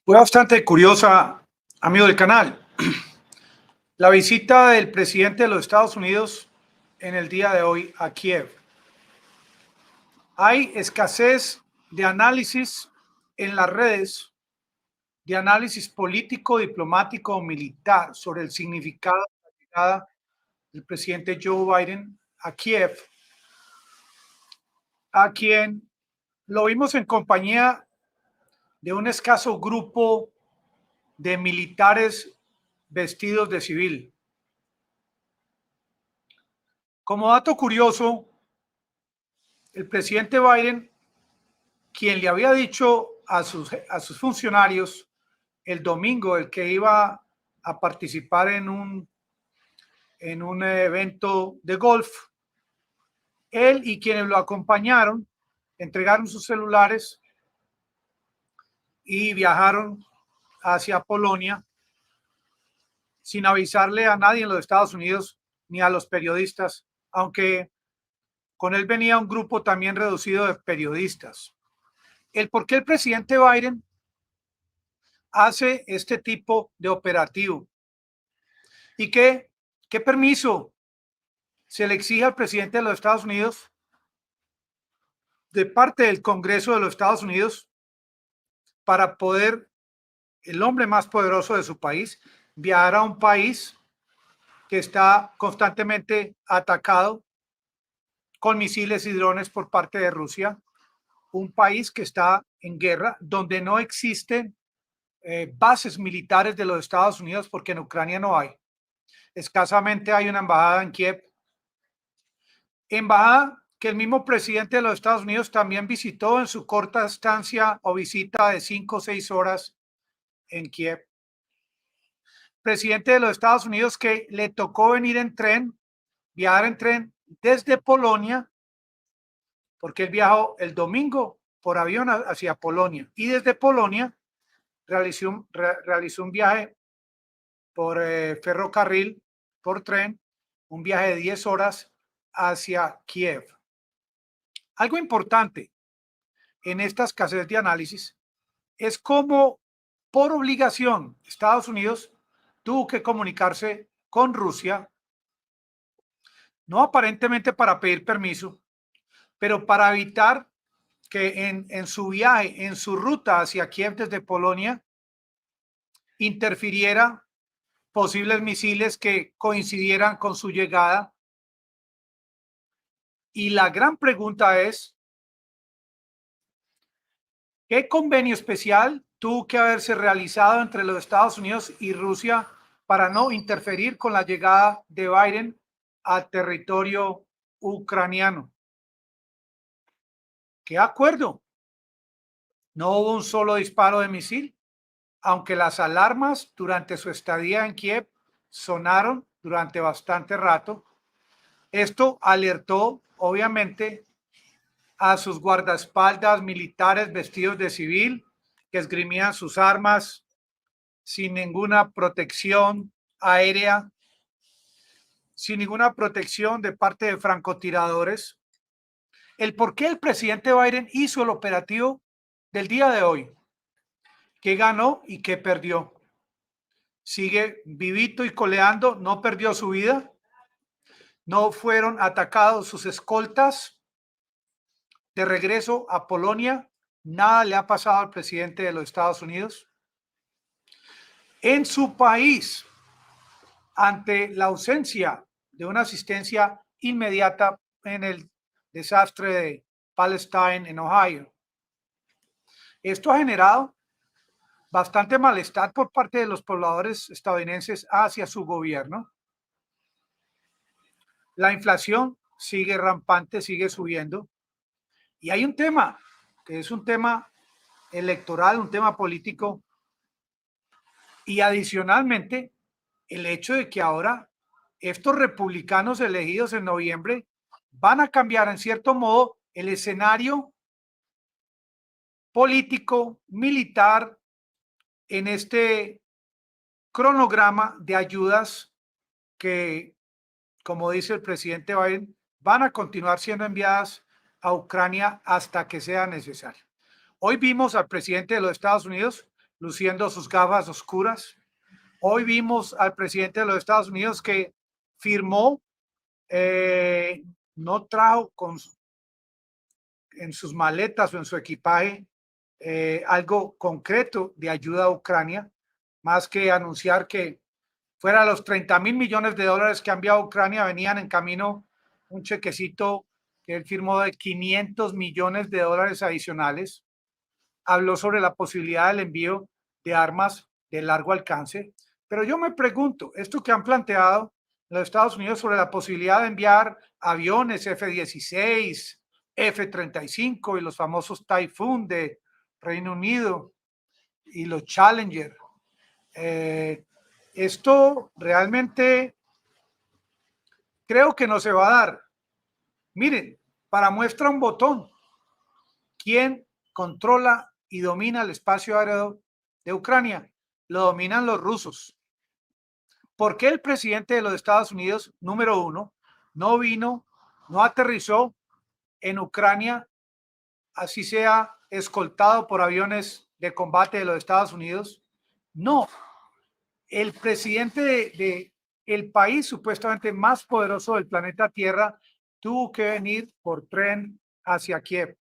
Fue bastante curiosa, amigo del canal, la visita del presidente de los Estados Unidos en el día de hoy a Kiev. Hay escasez de análisis en las redes, de análisis político, diplomático o militar sobre el significado de la llegada del presidente Joe Biden a Kiev, a quien lo vimos en compañía de un escaso grupo de militares vestidos de civil. Como dato curioso, el presidente Biden, quien le había dicho a sus funcionarios el domingo el que iba a participar en un evento de golf, él y quienes lo acompañaron entregaron sus celulares y viajaron hacia Polonia sin avisarle a nadie en los Estados Unidos ni a los periodistas, aunque con él venía un grupo también reducido de periodistas. El por qué el presidente Biden hace este tipo de operativo y qué permiso se le exige al presidente de los Estados Unidos de parte del Congreso de los Estados Unidos para poder el hombre más poderoso de su país viajar a un país que está constantemente atacado con misiles y drones por parte de Rusia, un país que está en guerra, donde no existen bases militares de los Estados Unidos, porque en Ucrania no hay. Escasamente hay una embajada en Kiev, embajada que el mismo presidente de los Estados Unidos también visitó en su corta estancia o visita de 5 o 6 horas en Kiev. Presidente de los Estados Unidos que le tocó venir en tren, viajar en tren desde Polonia, porque él viajó el domingo por avión hacia Polonia y desde Polonia realizó un viaje por ferrocarril, por tren, un viaje de 10 horas hacia Kiev. Algo importante en esta escasez de análisis es cómo por obligación Estados Unidos tuvo que comunicarse con Rusia, no aparentemente para pedir permiso, pero para evitar que en su viaje, en su ruta hacia Kiev desde Polonia, interfiriera posibles misiles que coincidieran con su llegada. Y la gran pregunta es, ¿qué convenio especial tuvo que haberse realizado entre los Estados Unidos y Rusia para no interferir con la llegada de Biden al territorio ucraniano? ¿Qué acuerdo? No hubo un solo disparo de misil, aunque las alarmas durante su estadía en Kiev sonaron durante bastante rato. Esto alertó, obviamente, a sus guardaespaldas militares vestidos de civil que esgrimían sus armas sin ninguna protección aérea, sin ninguna protección de parte de francotiradores. El por qué el presidente Biden hizo el operativo del día de hoy, qué ganó y qué perdió. Sigue vivito y coleando, no perdió su vida, no fueron atacados sus escoltas. De regreso a Polonia, nada le ha pasado al presidente de los Estados Unidos. En su país, ante la ausencia de una asistencia inmediata en el desastre de Palestine en Ohio, esto ha generado bastante malestar por parte de los pobladores estadounidenses hacia su gobierno. La inflación sigue rampante, sigue subiendo. Y hay un tema, que es un tema electoral, un tema político, y adicionalmente el hecho de que ahora estos republicanos elegidos en noviembre van a cambiar en cierto modo el escenario político, militar, en este cronograma de ayudas que, como dice el presidente Biden, van a continuar siendo enviadas a Ucrania hasta que sea necesario. Hoy vimos al presidente de los Estados Unidos luciendo sus gafas oscuras. Hoy vimos al presidente de los Estados Unidos que firmó, no trajo en sus maletas o en su equipaje algo concreto de ayuda a Ucrania, más que anunciar que fuera los 30.000 millones de dólares que ha enviado Ucrania, venían en camino un chequecito que él firmó de 500 millones de dólares adicionales. Habló sobre la posibilidad del envío de armas de largo alcance. Pero yo me pregunto, esto que han planteado los Estados Unidos sobre la posibilidad de enviar aviones F-16, F-35 y los famosos Typhoon de Reino Unido y los Challenger. Esto realmente creo que no se va a dar. Miren, para muestra un botón, ¿quién controla y domina el espacio aéreo de Ucrania? Lo dominan los rusos. ¿Por qué el presidente de los Estados Unidos, número uno, no aterrizó en Ucrania, así sea escoltado por aviones de combate de los Estados Unidos? No, el presidente de el país supuestamente más poderoso del planeta Tierra tuvo que venir por tren hacia Kiev.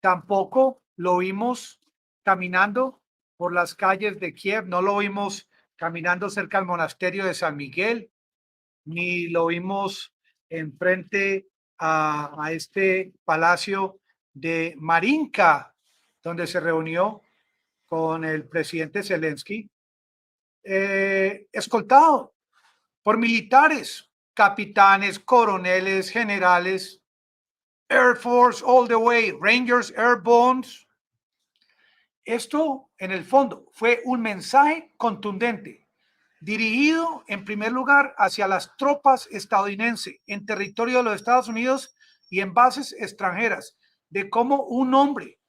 Tampoco lo vimos caminando por las calles de Kiev, no lo vimos caminando cerca al monasterio de San Miguel, ni lo vimos enfrente a este palacio de Marinka, donde se reunió con el presidente Zelensky, escoltado por militares, capitanes, coroneles, generales, Air Force all the way, Rangers, Airborne. Esto, en el fondo, fue un mensaje contundente, dirigido en primer lugar hacia las tropas estadounidenses en territorio de los Estados Unidos y en bases extranjeras, de cómo un hombre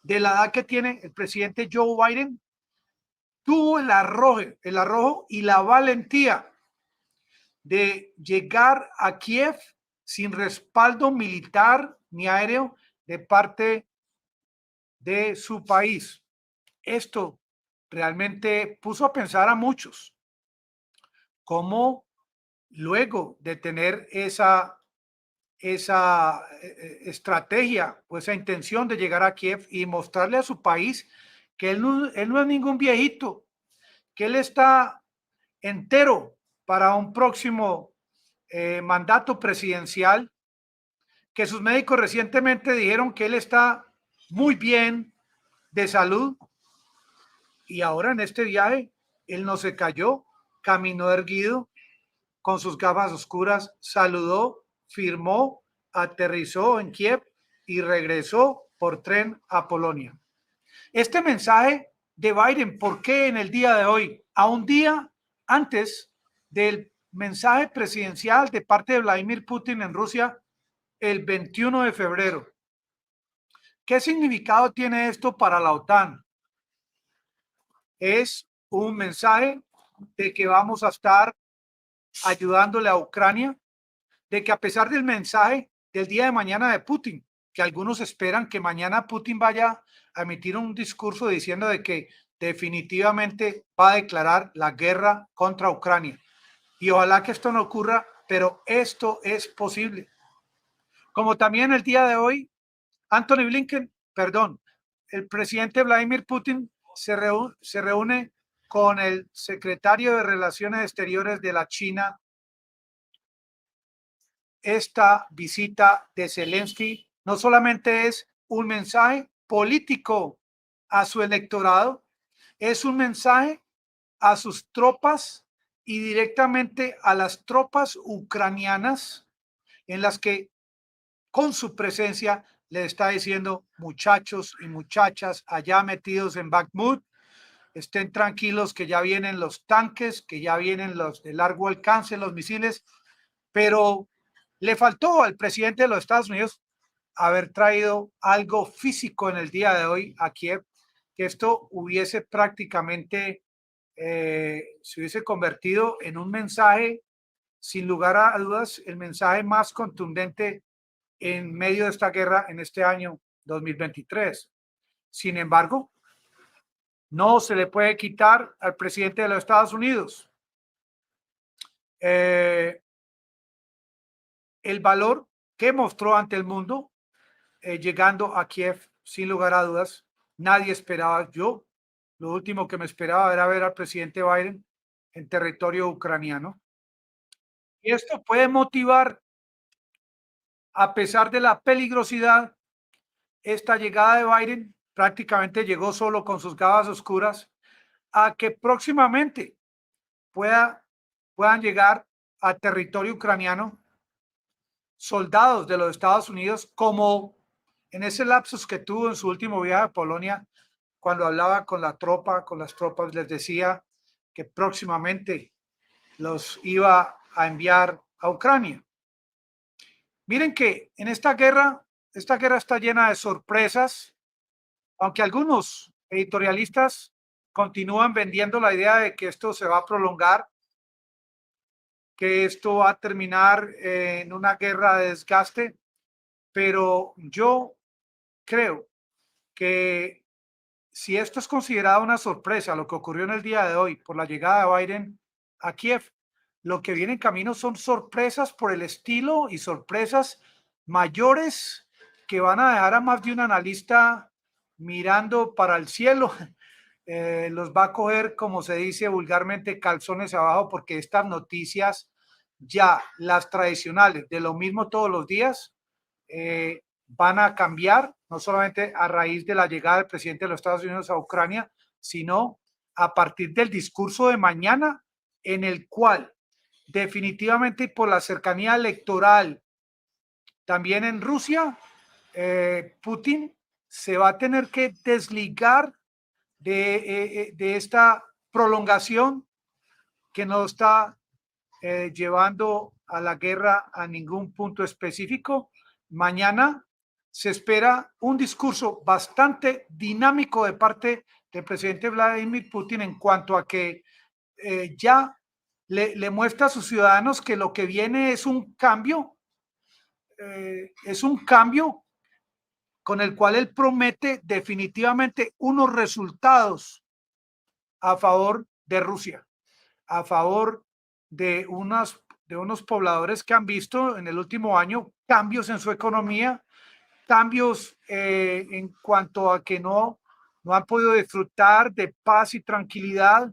de la edad que tiene el presidente Joe Biden tuvo el arrojo y la valentía de llegar a Kiev sin respaldo militar ni aéreo de parte de su país. Esto realmente puso a pensar a muchos cómo luego de tener esa estrategia o esa intención de llegar a Kiev y mostrarle a su país que él no es ningún viejito, que él está entero para un próximo mandato presidencial, que sus médicos recientemente dijeron que él está muy bien de salud, y ahora en este viaje él no se cayó, caminó erguido con sus gafas oscuras, saludó, firmó, aterrizó en Kiev y regresó por tren a Polonia. Este mensaje de Biden, ¿por qué en el día de hoy, a un día antes del mensaje presidencial de parte de Vladimir Putin en Rusia el 21 de febrero? ¿Qué significado tiene esto para la OTAN? Es un mensaje de que vamos a estar ayudándole a Ucrania, de que a pesar del mensaje del día de mañana de Putin, que algunos esperan que mañana Putin vaya a emitir un discurso diciendo de que definitivamente va a declarar la guerra contra Ucrania. Y ojalá que esto no ocurra, pero esto es posible. Como también el día de hoy, el presidente Vladimir Putin se reúne con el secretario de Relaciones Exteriores de la China. Esta visita de Zelensky no solamente es un mensaje político a su electorado, es un mensaje a sus tropas y directamente a las tropas ucranianas, en las que con su presencia le está diciendo: muchachos y muchachas allá metidos en Bakhmut, estén tranquilos que ya vienen los tanques, que ya vienen los de largo alcance, los misiles. Pero le faltó al presidente de los Estados Unidos haber traído algo físico en el día de hoy a Kiev, que esto hubiese prácticamente se hubiese convertido en un mensaje, sin lugar a dudas, el mensaje más contundente en medio de esta guerra en este año 2023. Sin embargo, no se le puede quitar al presidente de los Estados Unidos. El valor que mostró ante el mundo llegando a Kiev, sin lugar a dudas, nadie esperaba. Yo, lo último que me esperaba era ver al presidente Biden en territorio ucraniano. Y esto puede motivar, a pesar de la peligrosidad, esta llegada de Biden, prácticamente llegó solo con sus gafas oscuras, a que próximamente puedan llegar a territorio ucraniano soldados de los Estados Unidos, como en ese lapsus que tuvo en su último viaje a Polonia, cuando hablaba con la tropa, con las tropas, les decía que próximamente los iba a enviar a Ucrania. Miren que en esta guerra está llena de sorpresas, aunque algunos editorialistas continúan vendiendo la idea de que esto se va a prolongar, que esto va a terminar en una guerra de desgaste, pero yo creo que si esto es considerado una sorpresa, lo que ocurrió en el día de hoy por la llegada de Biden a Kiev, lo que viene en camino son sorpresas por el estilo y sorpresas mayores que van a dejar a más de un analista mirando para el cielo. Los va a coger, como se dice vulgarmente, calzones abajo, porque estas noticias, ya las tradicionales, de lo mismo todos los días, van a cambiar, no solamente a raíz de la llegada del presidente de los Estados Unidos a Ucrania, sino a partir del discurso de mañana, en el cual definitivamente por la cercanía electoral también en Rusia, Putin se va a tener que desligar de esta prolongación que no está llevando a la guerra a ningún punto específico. Mañana se espera un discurso bastante dinámico de parte del presidente Vladimir Putin en cuanto a que ya le muestra a sus ciudadanos que lo que viene es un cambio con el cual él promete definitivamente unos resultados a favor de Rusia, a favor de unos pobladores que han visto en el último año cambios en su economía, cambios en cuanto a que no han podido disfrutar de paz y tranquilidad.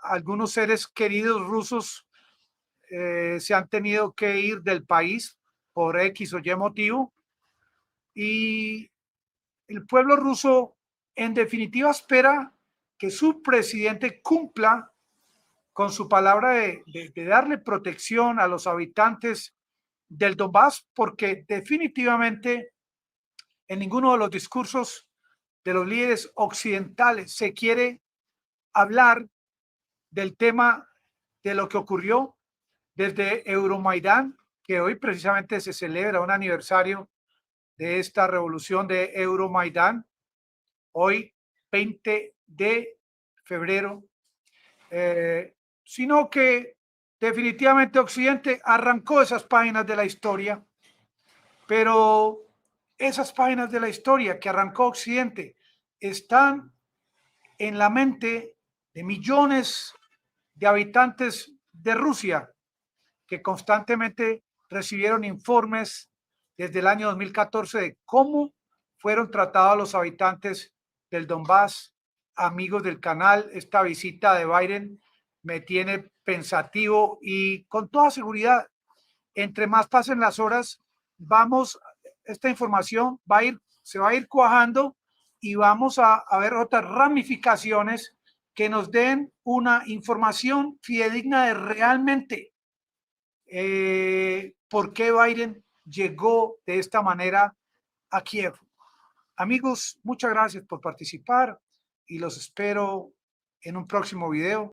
Algunos seres queridos rusos se han tenido que ir del país por X o Y motivo, y el pueblo ruso en definitiva espera que su presidente cumpla con su palabra de darle protección a los habitantes del Donbass, porque definitivamente en ninguno de los discursos de los líderes occidentales se quiere hablar del tema de lo que ocurrió desde Euromaidán, que hoy precisamente se celebra un aniversario de esta revolución de Euromaidán, hoy 20 de febrero, sino que definitivamente Occidente arrancó esas páginas de la historia, pero esas páginas de la historia que arrancó Occidente están en la mente de millones de habitantes de Rusia, que constantemente recibieron informes desde el año 2014 de cómo fueron tratados los habitantes del Donbass. Amigos del canal, esta visita de Biden me tiene pensativo, y con toda seguridad, entre más pasen las horas, esta información se va a ir cuajando, y vamos a ver otras ramificaciones que nos den una información fidedigna de realmente por qué Biden llegó de esta manera a Kiev. Amigos, muchas gracias por participar y los espero en un próximo video.